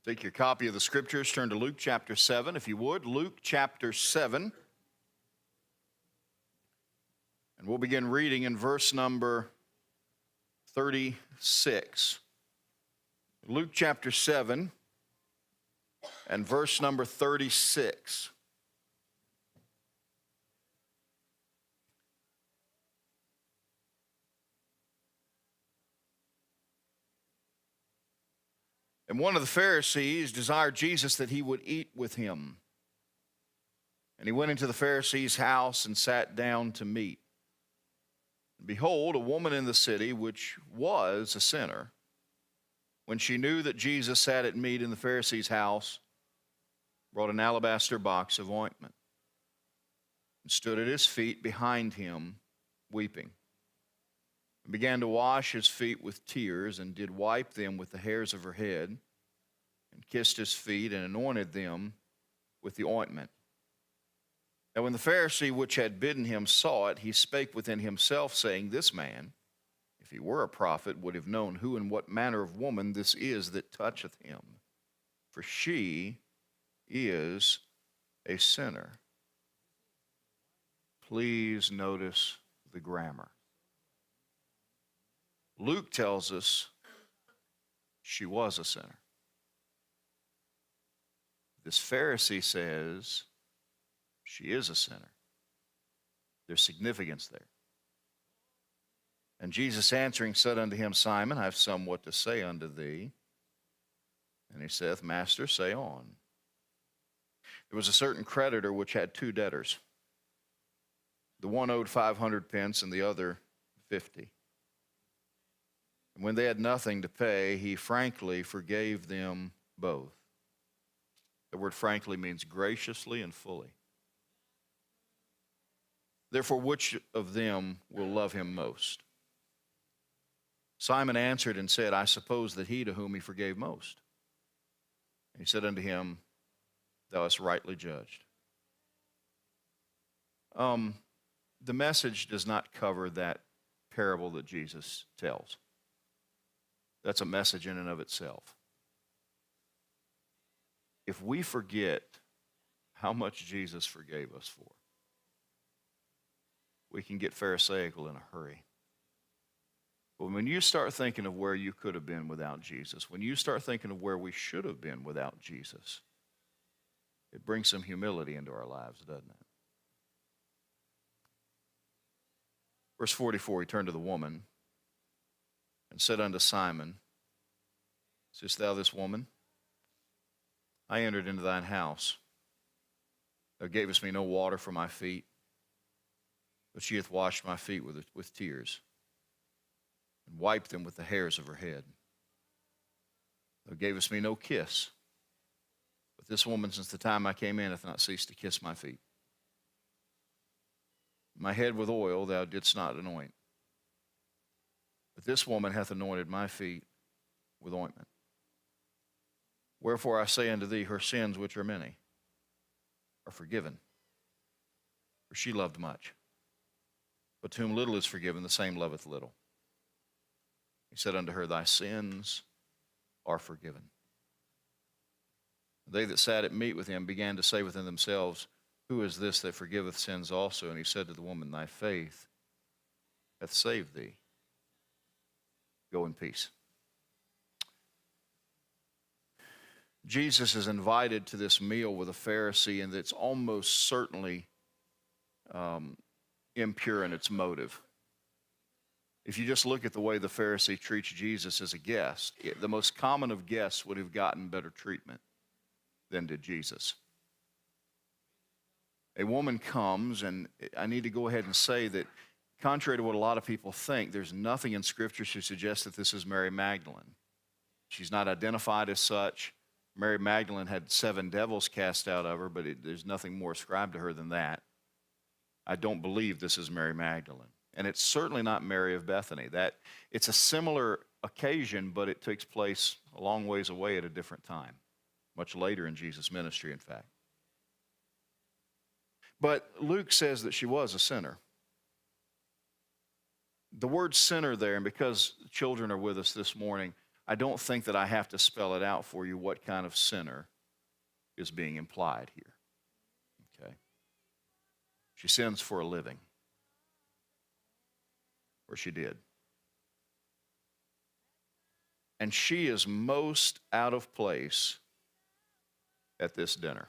Take your copy of the Scriptures, turn to Luke chapter 7, if you would. Luke chapter 7. And we'll begin reading in verse number 36. Luke chapter 7 and verse number 36. And one of the Pharisees desired Jesus that he would eat with him. And he went into the Pharisee's house and sat down to meat. And behold, a woman in the city, which was a sinner, when she knew that Jesus sat at meat in the Pharisee's house, brought an alabaster box of ointment, and stood at his feet behind him, weeping, and began to wash his feet with tears, and did wipe them with the hairs of her head, and kissed his feet, and anointed them with the ointment. Now when the Pharisee which had bidden him saw it, he spake within himself, saying, This man, if he were a prophet, would have known who and what manner of woman this is that toucheth him, for she is a sinner. Please notice the grammar. Luke tells us she was a sinner. This Pharisee says she is a sinner. There's significance there. And Jesus answering said unto him, Simon, I have somewhat to say unto thee. And he saith, Master, say on. There was a certain creditor which had two debtors. The one owed 500 pence and the other 50. And when they had nothing to pay, he frankly forgave them both. The word frankly means graciously and fully. Therefore, which of them will love him most? Simon answered and said, I suppose that he to whom he forgave most. And he said unto him, Thou hast rightly judged. The message does not cover that parable that Jesus tells. That's a message in and of itself. If we forget how much Jesus forgave us for, we can get pharisaical in a hurry. But when you start thinking of where you could have been without Jesus, when you start thinking of where we should have been without Jesus, it brings some humility into our lives, doesn't it? Verse 44, he turned to the woman and said unto Simon, Seest thou this woman? I entered into thine house. Thou gavest me no water for my feet, but she hath washed my feet with tears, and wiped them with the hairs of her head. Thou gavest me no kiss, but this woman since the time I came in hath not ceased to kiss my feet. My head with oil thou didst not anoint, but this woman hath anointed my feet with ointment. Wherefore I say unto thee, her sins, which are many, are forgiven, for she loved much. But to whom little is forgiven, the same loveth little. He said unto her, Thy sins are forgiven. They that sat at meat with him began to say within themselves, Who is this that forgiveth sins also? And he said to the woman, Thy faith hath saved thee. Go in peace. Jesus is invited to this meal with a Pharisee, and it's almost certainly impure in its motive. If you just look at the way the Pharisee treats Jesus as a guest, the most common of guests would have gotten better treatment than did Jesus. A woman comes, and I need to go ahead and say that contrary to what a lot of people think, there's nothing in Scripture to suggest that this is Mary Magdalene. She's not identified as such. Mary Magdalene had 7 devils cast out of her, but there's nothing more ascribed to her than that. I don't believe this is Mary Magdalene. And it's certainly not Mary of Bethany. It's a similar occasion, but it takes place a long ways away at a different time, much later in Jesus' ministry, in fact. But Luke says that she was a sinner. The word sinner there, and because children are with us this morning, I don't think that I have to spell it out for you what kind of sinner is being implied here. Okay? She sins for a living. Or she did. And she is most out of place at this dinner.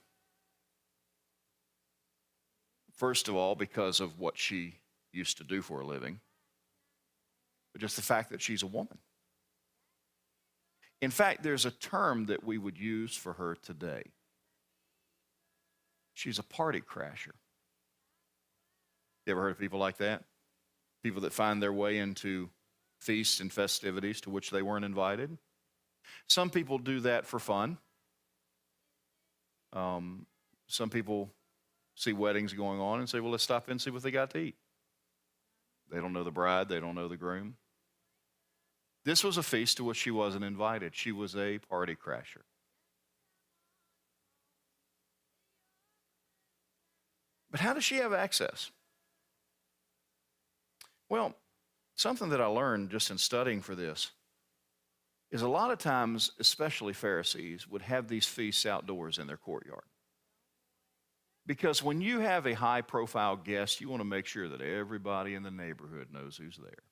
First of all, because of what she used to do for a living, but just the fact that she's a woman. In fact, there's a term that we would use for her today. She's a party crasher. You ever heard of people like that? People that find their way into feasts and festivities to which they weren't invited. Some people do that for fun. Some people see weddings going on and say, well, let's stop in and see what they got to eat. They don't know the bride. They don't know the groom. This was a feast to which she wasn't invited. She was a party crasher. But how does she have access? Well, something that I learned just in studying for this is a lot of times, especially Pharisees, would have these feasts outdoors in their courtyard. Because when you have a high-profile guest, you want to make sure that everybody in the neighborhood knows who's there.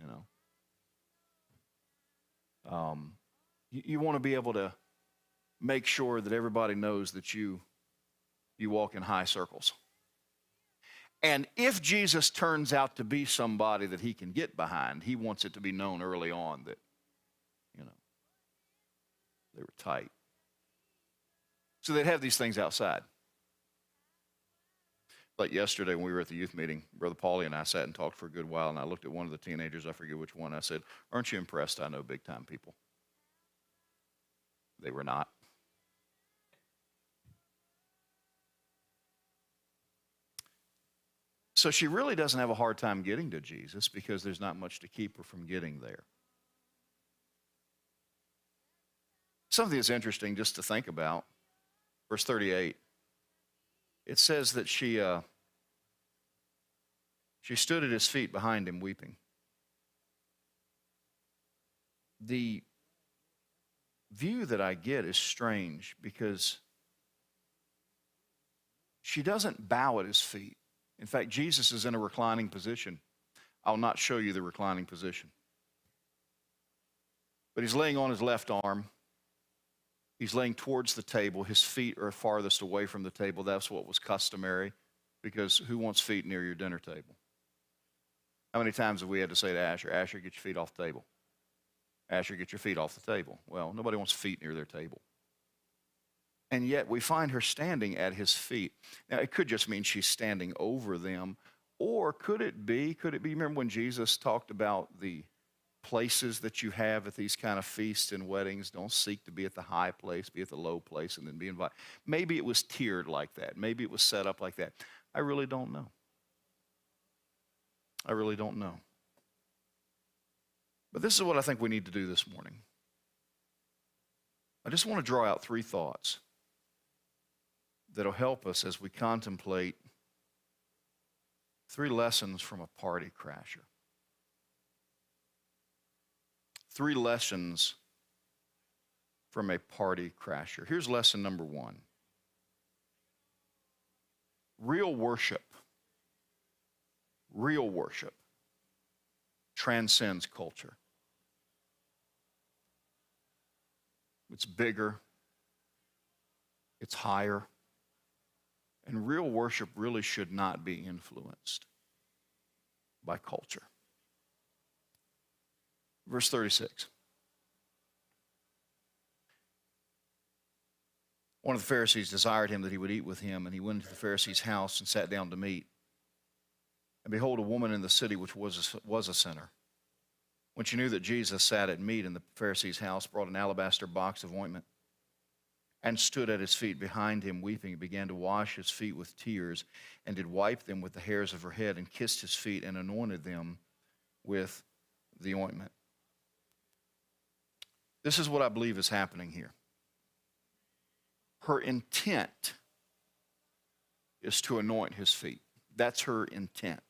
You know? You want to be able to make sure that everybody knows that you walk in high circles. And if Jesus turns out to be somebody that he can get behind, he wants it to be known early on that, they were tight. So they'd have these things outside. Like yesterday when we were at the youth meeting, Brother Paulie and I sat and talked for a good while, and I looked at one of the teenagers, I forget which one, I said, aren't you impressed? I know big-time people. They were not. So she really doesn't have a hard time getting to Jesus because there's not much to keep her from getting there. Something that's interesting just to think about, verse 38, it says that she stood at his feet behind him weeping. The view that I get is strange because she doesn't bow at his feet. In fact, Jesus is in a reclining position. I'll not show you the reclining position. But he's laying on his left arm. He's laying towards the table. His feet are farthest away from the table. That's what was customary, because who wants feet near your dinner table? How many times have we had to say to Asher, Asher, get your feet off the table? Asher, get your feet off the table. Well, nobody wants feet near their table. And yet we find her standing at his feet. Now, it could just mean she's standing over them. Or could it be, remember when Jesus talked about the places that you have at these kind of feasts and weddings? Don't seek to be at the high place, be at the low place, and then be invited. Maybe it was tiered like that. Maybe it was set up like that. I really don't know. I really don't know. But this is what I think we need to do this morning. I just want to draw out 3 thoughts that'll help us as we contemplate 3 lessons from a party crasher. 3 lessons from a party crasher. Here's lesson number 1. Real worship transcends culture. It's bigger, it's higher, and real worship really should not be influenced by culture. Verse 36. One of the Pharisees desired him that he would eat with him, and he went into the Pharisee's house and sat down to meat. And behold, a woman in the city which was a sinner, when she knew that Jesus sat at meat in the Pharisee's house, brought an alabaster box of ointment and stood at his feet behind him, weeping, and began to wash his feet with tears, and did wipe them with the hairs of her head, and kissed his feet, and anointed them with the ointment. This is what I believe is happening here. Her intent is to anoint his feet. That's her intent.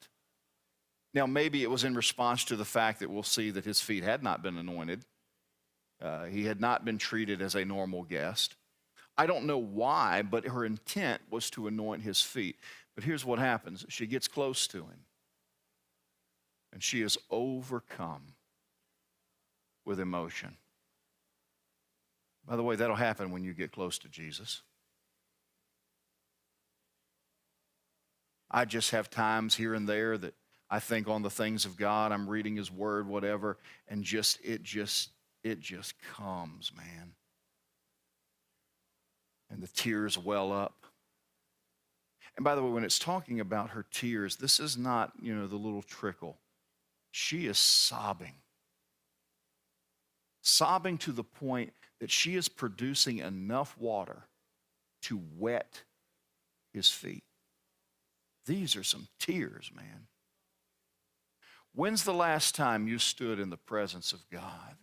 Now, maybe it was in response to the fact that we'll see that his feet had not been anointed, He had not been treated as a normal guest. I don't know why, but her intent was to anoint his feet. But here's what happens. She gets close to him, and she is overcome with emotion. By the way, that'll happen when you get close to Jesus. I just have times here and there that I think on the things of God, I'm reading his word, whatever, and it just comes, man. And the tears well up. And by the way, when it's talking about her tears, this is not, the little trickle. She is sobbing. Sobbing to the point that she is producing enough water to wet his feet. These are some tears, man. When's the last time you stood in the presence of God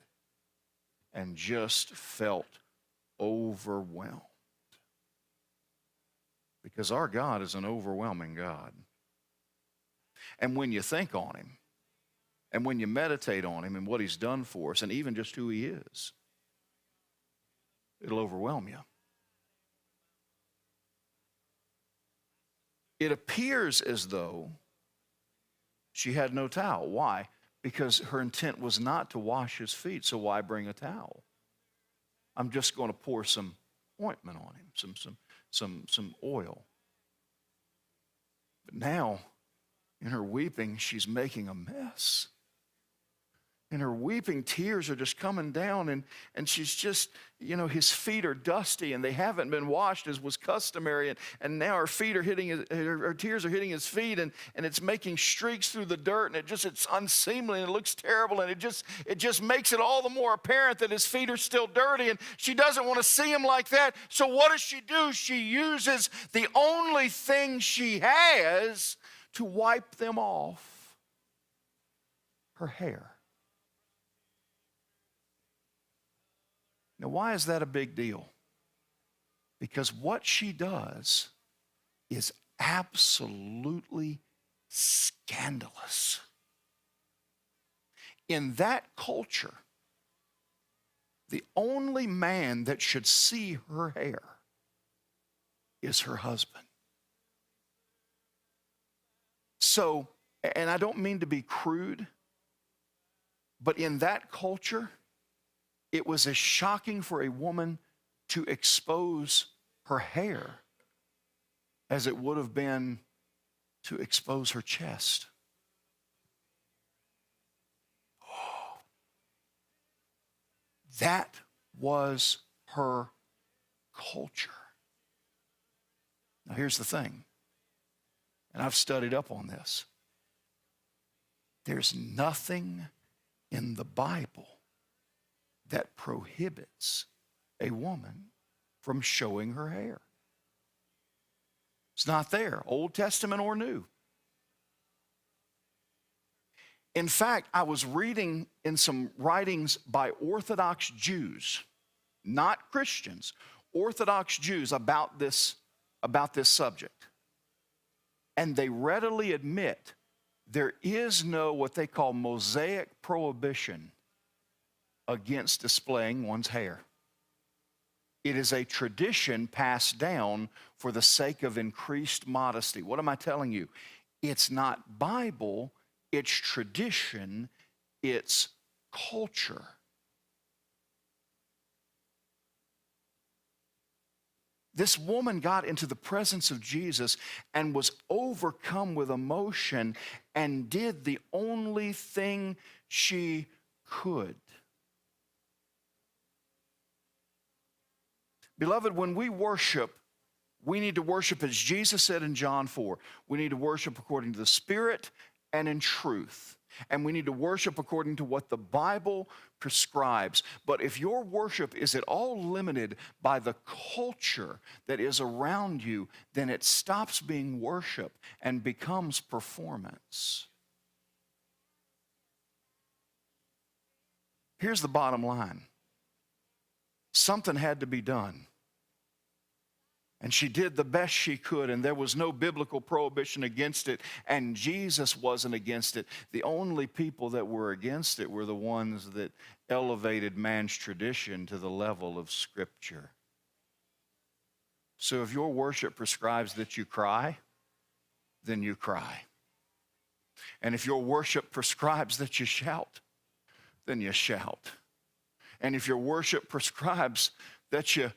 and just felt overwhelmed? Because our God is an overwhelming God. And when you think on him, and when you meditate on him and what he's done for us, and even just who he is, it'll overwhelm you. It appears as though she had no towel. Why? Because her intent was not to wash his feet, so why bring a towel? I'm just going to pour some ointment on him, some oil. But now, in her weeping, she's making a mess. And her weeping tears are just coming down, and she's just, his feet are dusty, and they haven't been washed as was customary, and now her feet are her tears are hitting his feet, and it's making streaks through the dirt, and it's unseemly, and it looks terrible, and it just makes it all the more apparent that his feet are still dirty, and she doesn't want to see him like that. So what does she do? She uses the only thing she has to wipe them off: her hair. Now, why is that a big deal? Because what she does is absolutely scandalous. In that culture, the only man that should see her hair is her husband. So, and I don't mean to be crude, but in that culture, it was as shocking for a woman to expose her hair as it would have been to expose her chest. Oh, that was her culture. Now here's the thing, and I've studied up on this. There's nothing in the Bible that prohibits a woman from showing her hair. It's not there, Old Testament or New. In fact, I was reading in some writings by Orthodox Jews, not Christians, Orthodox Jews about this subject. And they readily admit there is no what they call Mosaic prohibition against displaying one's hair. It is a tradition passed down for the sake of increased modesty. What am I telling you? It's not Bible, it's tradition, it's culture. This woman got into the presence of Jesus and was overcome with emotion and did the only thing she could. Beloved, when we worship, we need to worship as Jesus said in John 4. We need to worship according to the Spirit and in truth. And we need to worship according to what the Bible prescribes. But if your worship is at all limited by the culture that is around you, then it stops being worship and becomes performance. Here's the bottom line. Something had to be done. And she did the best she could, and there was no biblical prohibition against it, and Jesus wasn't against it. The only people that were against it were the ones that elevated man's tradition to the level of Scripture. So if your worship prescribes that you cry, then you cry. And if your worship prescribes that you shout, then you shout. And if your worship prescribes that you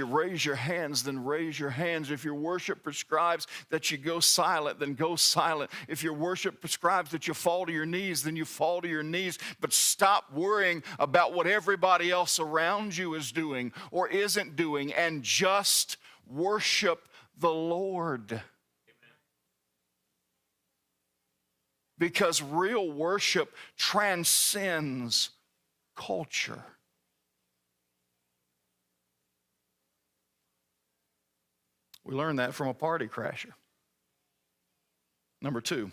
raise your hands, then raise your hands. If your worship prescribes that you go silent, then go silent. If your worship prescribes that you fall to your knees, then you fall to your knees. But stop worrying about what everybody else around you is doing or isn't doing, and just worship the Lord. Amen. Because real worship transcends culture. We learned that from a party crasher. Number 2,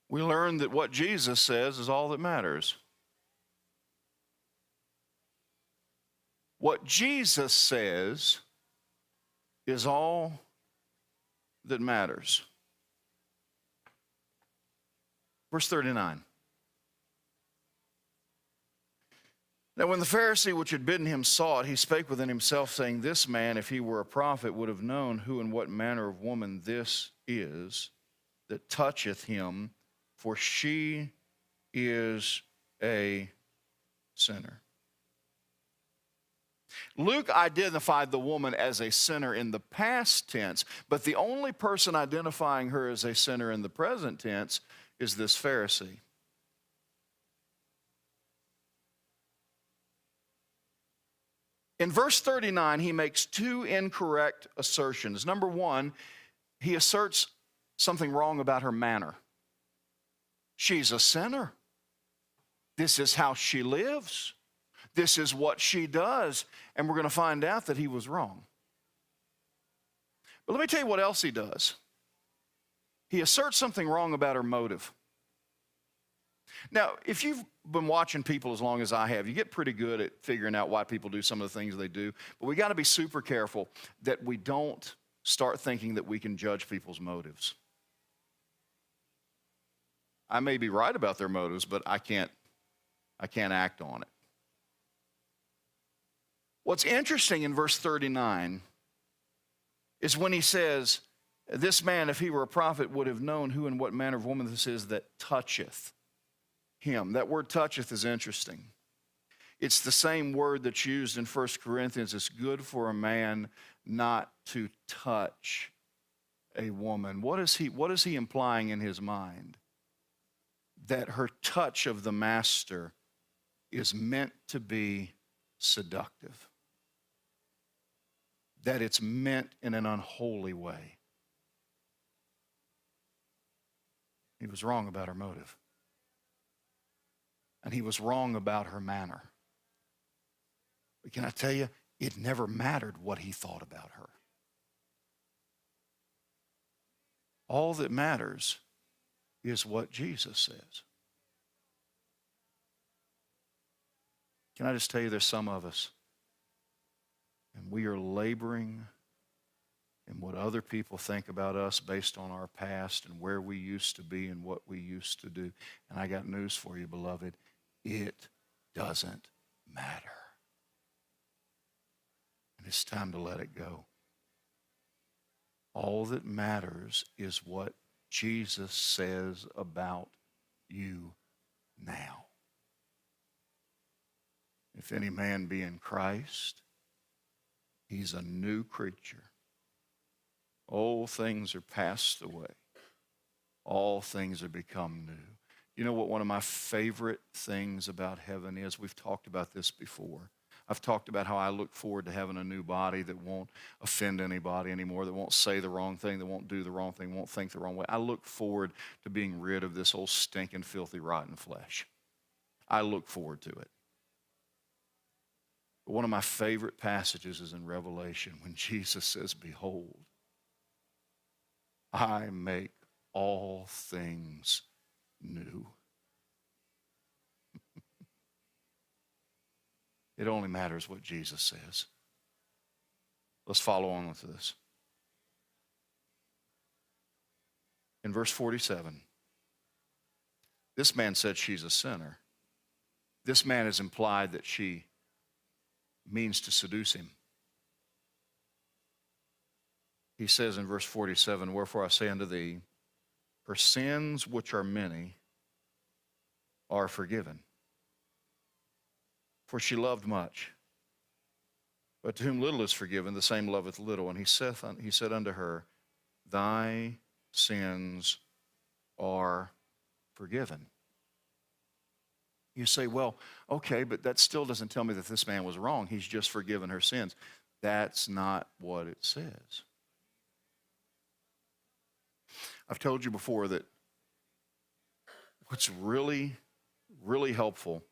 we learned that what Jesus says is all that matters. What Jesus says is all that matters. Verse 39. Now when the Pharisee which had bidden him saw it, he spake within himself, saying, This man, if he were a prophet, would have known who and what manner of woman this is that toucheth him, for she is a sinner. Luke identified the woman as a sinner in the past tense, but the only person identifying her as a sinner in the present tense is this Pharisee. In verse 39, he makes 2 incorrect assertions. Number 1, he asserts something wrong about her manner. She's a sinner. This is how she lives. This is what she does. And we're going to find out that he was wrong. But let me tell you what else he does. He asserts something wrong about her motive. Now, if you've been watching people as long as I have, you get pretty good at figuring out why people do some of the things they do. But we got to be super careful that we don't start thinking that we can judge people's motives. I may be right about their motives, but I can't act on it. What's interesting in verse 39 is when he says, This man, if he were a prophet, would have known who and what manner of woman this is that toucheth him. That word toucheth is interesting. It's the same word that's used in 1 Corinthians. It's good for a man not to touch a woman. What is he implying in his mind? That her touch of the master is meant to be seductive. That it's meant in an unholy way. He was wrong about her motive. And he was wrong about her manner. But can I tell you, it never mattered what he thought about her. All that matters is what Jesus says. Can I just tell you, there's some of us, and we are laboring in what other people think about us based on our past and where we used to be and what we used to do. And I got news for you, beloved. It doesn't matter. And it's time to let it go. All that matters is what Jesus says about you now. If any man be in Christ, he's a new creature. Old things are passed away. All things are become new. You know what one of my favorite things about heaven is? We've talked about this before. I've talked about how I look forward to having a new body that won't offend anybody anymore, that won't say the wrong thing, that won't do the wrong thing, won't think the wrong way. I look forward to being rid of this old stinking, filthy, rotten flesh. I look forward to it. But one of my favorite passages is in Revelation when Jesus says, Behold, I make all things new. It only matters what Jesus says. Let's follow on with this. In verse 47, this man said she's a sinner. This man has implied that she means to seduce him. He says in verse 47, wherefore I say unto thee, her sins, which are many, are forgiven. For she loved much. But to whom little is forgiven, the same loveth little. And he said unto her, thy sins are forgiven. You say, well, okay, but that still doesn't tell me that this man was wrong. He's just forgiven her sins. That's not what it says. I've told you before that what's really, really helpful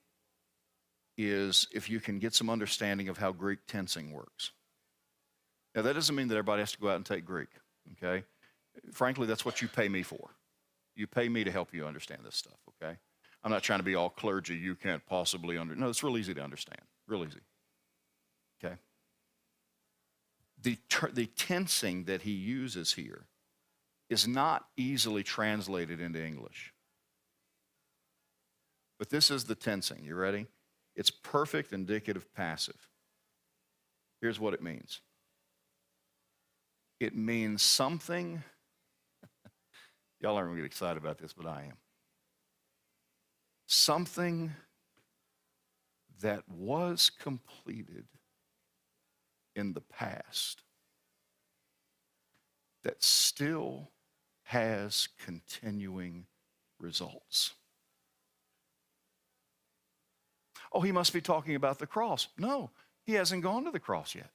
is if you can get some understanding of how Greek tensing works. Now, that doesn't mean that everybody has to go out and take Greek, okay? Frankly, that's what you pay me for. You pay me to help you understand this stuff, okay? I'm not trying to be all clergy. You can't possibly No, it's real easy to understand. Real easy, okay? The tensing that he uses here is not easily translated into English. But this is the tensing. You ready? It's perfect indicative passive. Here's what it means. It means something. Y'all aren't going to get excited about this, but I am. Something that was completed in the past that still has continuing results. Oh, he must be talking about the cross. No, he hasn't gone to the cross yet.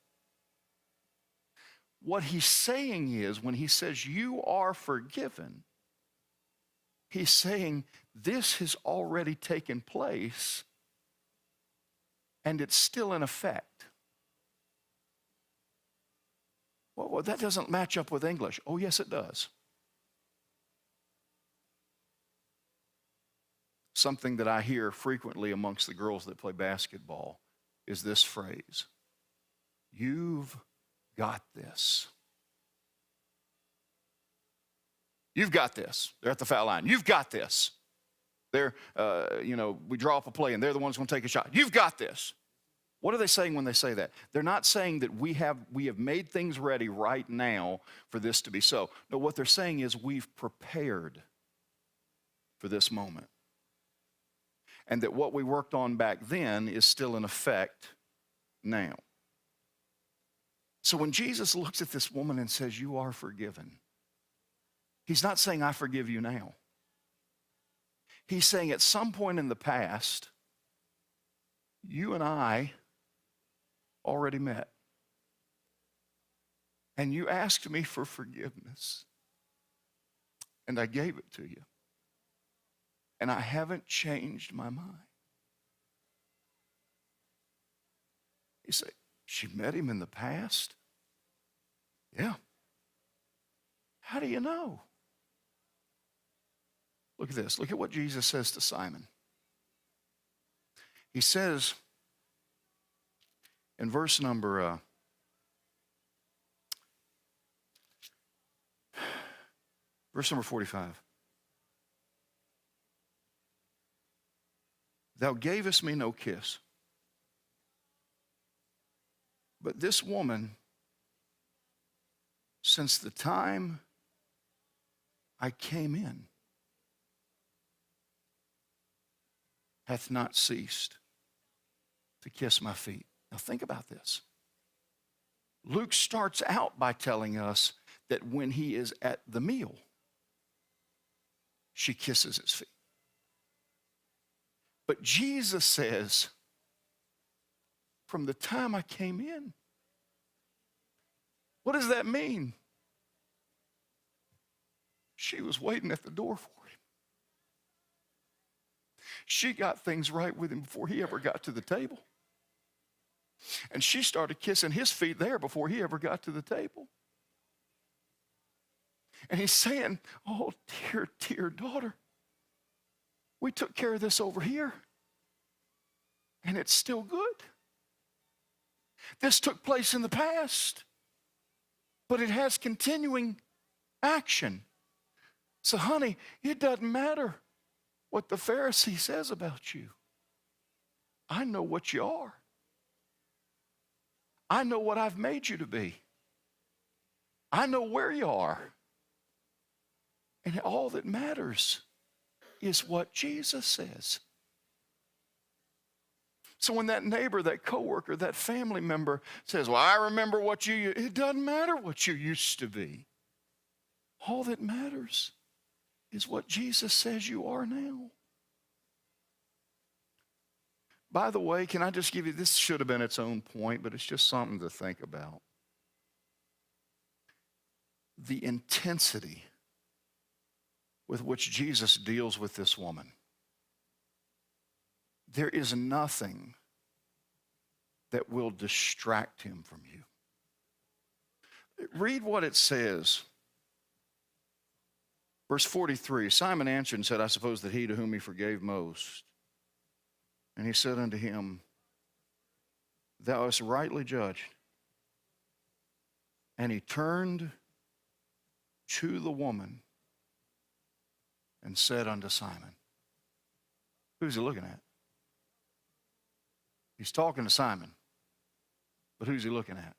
What he's saying is, when he says you are forgiven, he's saying this has already taken place and it's still in effect. Well, that doesn't match up with English. Oh, yes, it does. Something that I hear frequently amongst the girls that play basketball is this phrase: you've got this. You've got this. They're at the foul line. You've got this. They're, we draw up a play and they're the ones going to take a shot. You've got this. What are they saying when they say that? They're not saying that we have made things ready right now for this to be so. No, what they're saying is we've prepared for this moment. And that what we worked on back then is still in effect now. So when Jesus looks at this woman and says, you are forgiven, he's not saying, I forgive you now. He's saying at some point in the past, you and I already met. And you asked me for forgiveness. And I gave it to you. And I haven't changed my mind. You say, she met him in the past? Yeah. How do you know? Look at this. Look at what Jesus says to Simon. He says in verse number 45. Thou gavest me no kiss. But this woman, since the time I came in, hath not ceased to kiss my feet. Now think about this. Luke starts out by telling us that when he is at the meal, she kisses his feet. But Jesus says, from the time I came in. What does that mean? She was waiting at the door for him. She got things right with him before he ever got to the table. And she started kissing his feet there before he ever got to the table. And he's saying, oh, dear, dear daughter, we took care of this over here. And it's still good. This took place in the past. but it has continuing action. So, honey, it doesn't matter what the Pharisee says about you. I know what you are. I know what I've made you to be. I know where you are. And all that matters is what Jesus says. So when that neighbor, that coworker, that family member says, well, I remember what you, it doesn't matter what you used to be. All that matters is what Jesus says you are now. By the way, can I just give you, this should have been its own point, but it's just something to think about. The intensity with which Jesus deals with this woman. There is nothing that will distract him from you. Read what it says. Verse 43, Simon answered and said, I suppose that he to whom he forgave most. And he said unto him, thou hast rightly judged. And he turned to the woman and said unto Simon, who's he looking at? He's talking to Simon, but who's he looking at?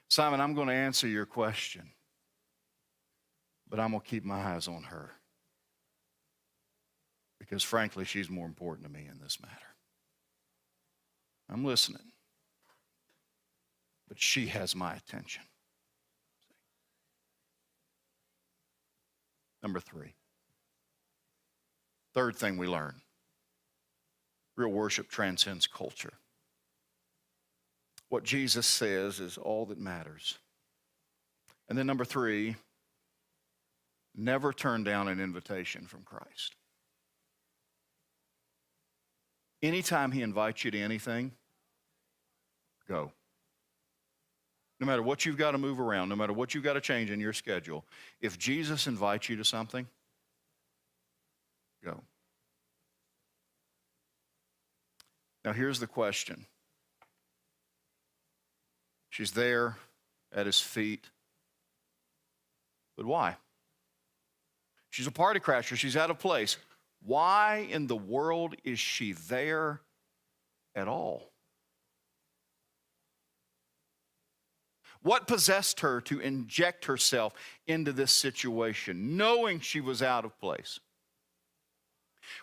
Simon, I'm going to answer your question, but I'm going to keep my eyes on her. Because frankly, she's more important to me in this matter. I'm listening, but she has my attention. Number 3. Third thing we learn. Real worship transcends culture. What Jesus says is all that matters. And then number 3, never turn down an invitation from Christ. Anytime he invites you to anything, go. No matter what you've got to move around, no matter what you've got to change in your schedule, if Jesus invites you to something, go. Now here's the question. She's there at his feet. But why? She's a party crasher. She's out of place. Why in the world is she there at all? What possessed her to inject herself into this situation, knowing she was out of place?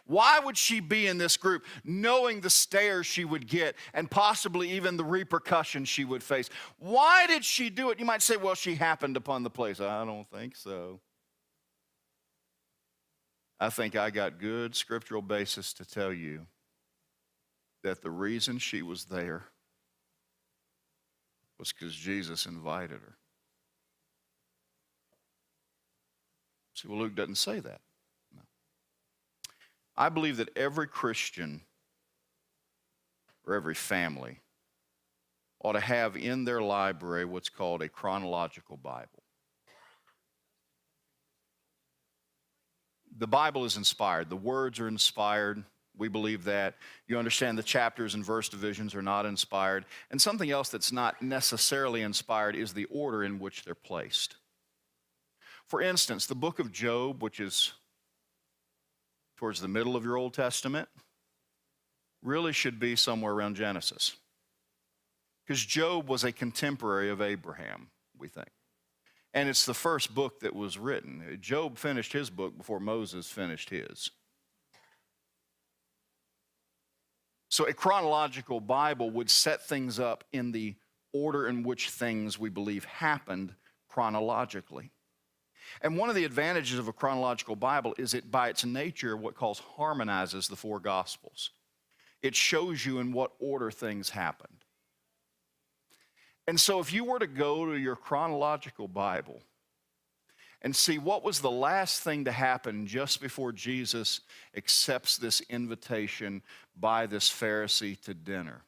Why would she be in this group, knowing the stares she would get and possibly even the repercussions she would face? Why did she do it? You might say, well, she happened upon the place. I don't think so. I think I got good scriptural basis to tell you that the reason she was there was because Jesus invited her. See, well, Luke doesn't say that. No. I believe that every Christian or every family ought to have in their library what's called a chronological Bible. The Bible is inspired. The words are inspired. We believe that. You understand the chapters and verse divisions are not inspired. And something else that's not necessarily inspired is the order in which they're placed. For instance, the book of Job, which is towards the middle of your Old Testament, really should be somewhere around Genesis. Because Job was a contemporary of Abraham, we think. And it's the first book that was written. Job finished his book before Moses finished his. So a chronological Bible would set things up in the order in which things we believe happened chronologically. And one of the advantages of a chronological Bible is it, by its nature, what calls harmonizes the 4 Gospels. It shows you in what order things happened. And so if you were to go to your chronological Bible and see what was the last thing to happen just before Jesus accepts this invitation by this Pharisee to dinner,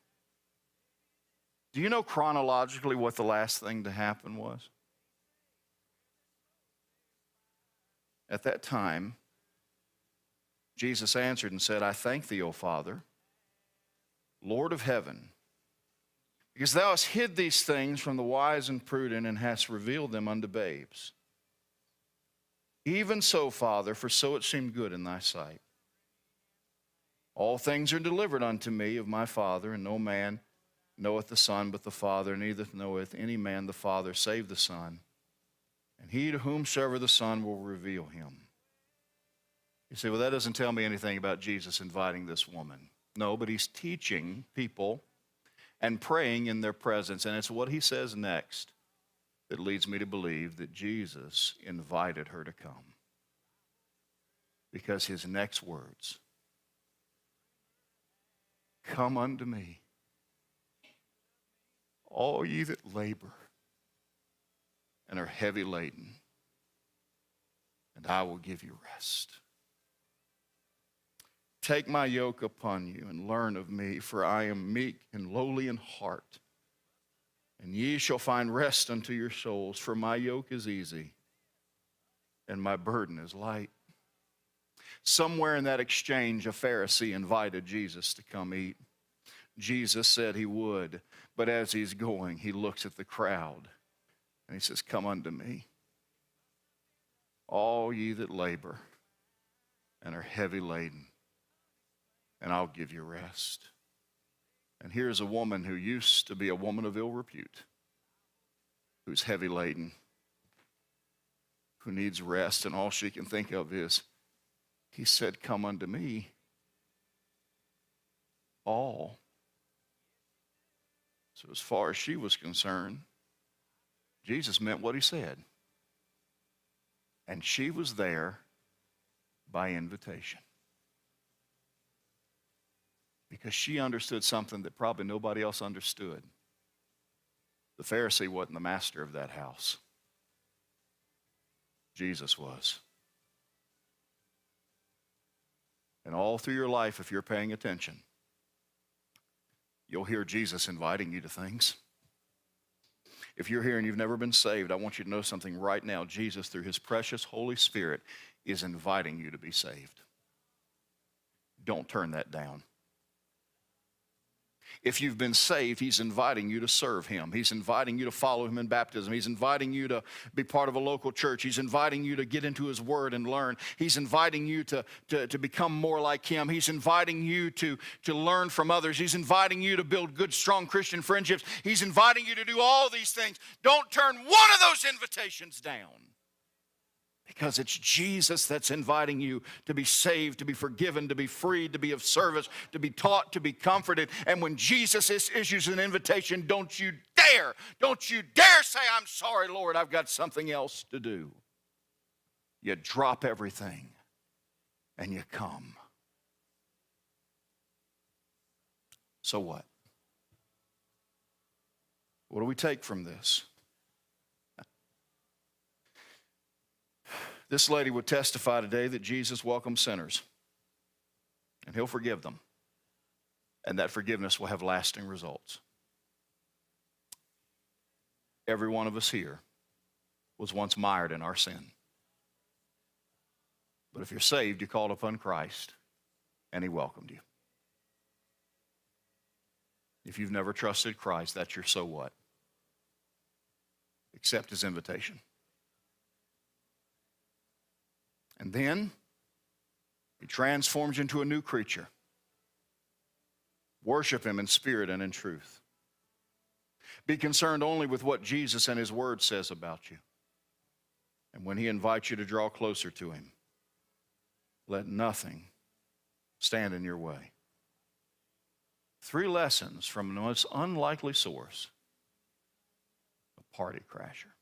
do you know chronologically what the last thing to happen was? At that time, Jesus answered and said, I thank thee, O Father, Lord of heaven, Because thou hast hid these things from the wise and prudent, and hast revealed them unto babes. Even so, Father, for so it seemed good in thy sight. All things are delivered unto me of my Father, and no man knoweth the Son but the Father, neither knoweth any man the Father save the Son, and he to whomsoever the Son will reveal him. You say, well, that doesn't tell me anything about Jesus inviting this woman. No, but he's teaching people and praying in their presence, and it's what he says next that leads me to believe that Jesus invited her to come. Because his next words, come unto me, all ye that labor and are heavy laden, and I will give you rest. Take my yoke upon you and learn of me, for I am meek and lowly in heart, and ye shall find rest unto your souls, for my yoke is easy and my burden is light. Somewhere in that exchange, a Pharisee invited Jesus to come eat. Jesus said he would, but as he's going, he looks at the crowd and he says, come unto me, all ye that labor and are heavy laden, and I'll give you rest. And here's a woman who used to be a woman of ill repute, who's heavy laden, who needs rest, and all she can think of is, he said, come unto me, all. So as far as she was concerned, Jesus meant what he said. And she was there by invitation. Because she understood something that probably nobody else understood. The Pharisee wasn't the master of that house. Jesus was. And all through your life, if you're paying attention, you'll hear Jesus inviting you to things. If you're here and you've never been saved, I want you to know something right now. Jesus, through his precious Holy Spirit, is inviting you to be saved. Don't turn that down. If you've been saved, he's inviting you to serve him. He's inviting you to follow him in baptism. He's inviting you to be part of a local church. He's inviting you to get into his word and learn. He's inviting you to become more like him. He's inviting you to learn from others. He's inviting you to build good, strong Christian friendships. He's inviting you to do all these things. Don't turn one of those invitations down. Because it's Jesus that's inviting you to be saved, to be forgiven, to be freed, to be of service, to be taught, to be comforted. And when Jesus issues an invitation, don't you dare say, I'm sorry, Lord, I've got something else to do. You drop everything and you come. So what? What do we take from this? This lady would testify today that Jesus welcomes sinners, and he'll forgive them, and that forgiveness will have lasting results. Every one of us here was once mired in our sin. But if you're saved, you called upon Christ, and he welcomed you. If you've never trusted Christ, that's your so what. Accept his invitation. And then he transforms you into a new creature. Worship him in spirit and in truth. Be concerned only with what Jesus and his word says about you. And when he invites you to draw closer to him, let nothing stand in your way. 3 lessons from the most unlikely source: a party crasher.